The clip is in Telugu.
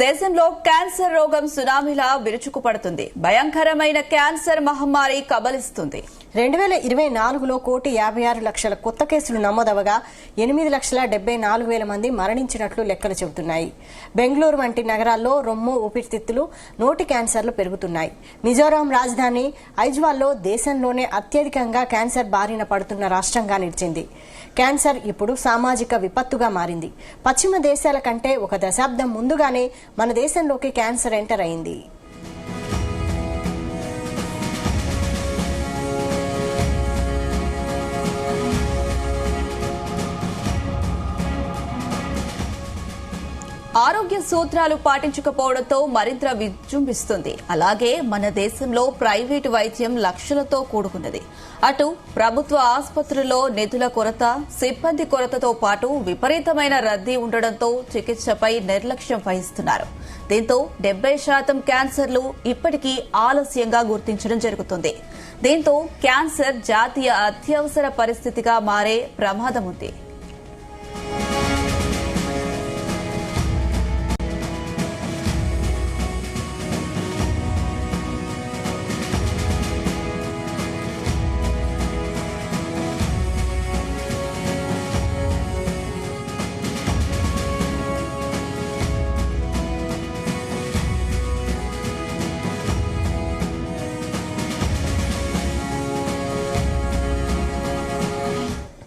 దేశంలో క్యాన్సర్ రోగం సునామీలా విరుచుకుపడుతుంది. భయంకరమైన క్యాన్సర్ మహమ్మారి కబలిస్తుంది. 2024లో 1,56,00,000 కొత్త కేసులు నమోదవగా 8,74,000 మంది మరణించినట్లు లెక్కలు చెబుతున్నాయి. బెంగళూరు వంటి నగరాల్లో రొమ్ము, ఊపిరితిత్తులు, నోటి క్యాన్సర్లు పెరుగుతున్నాయి. మిజోరాం రాజధాని ఐజ్వాల్లో దేశంలోనే అత్యధికంగా క్యాన్సర్ బారిన పడుతున్న రాష్ట్రంగా నిలిచింది. క్యాన్సర్ ఇప్పుడు సామాజిక విపత్తుగా మారింది. పశ్చిమ దేశాల కంటే ఒక దశాబ్దం ముందుగానే మన దేశంలోకి క్యాన్సర్ ఎంటర్ అయింది. ఆరోగ్య సూత్రాలు పాటించకపోవడంతో మరింత విజృంభిస్తుంది. అలాగే మన దేశంలో ప్రైవేటు వైద్యం లక్షలతో కూడుకున్నది. అటు ప్రభుత్వ ఆసుపత్రుల్లో నిధుల కొరత, సిబ్బంది కొరతతో పాటు విపరీతమైన రద్దీ ఉండడంతో చికిత్సపై నిర్లక్ష్యం వహిస్తున్నారు. దీంతో 70% క్యాన్సర్లు ఇప్పటికీ ఆలస్యంగా గుర్తించడం జరుగుతుంది. దీంతో క్యాన్సర్ జాతీయ అత్యవసర పరిస్థితిగా మారే ప్రమాదం ఉంది.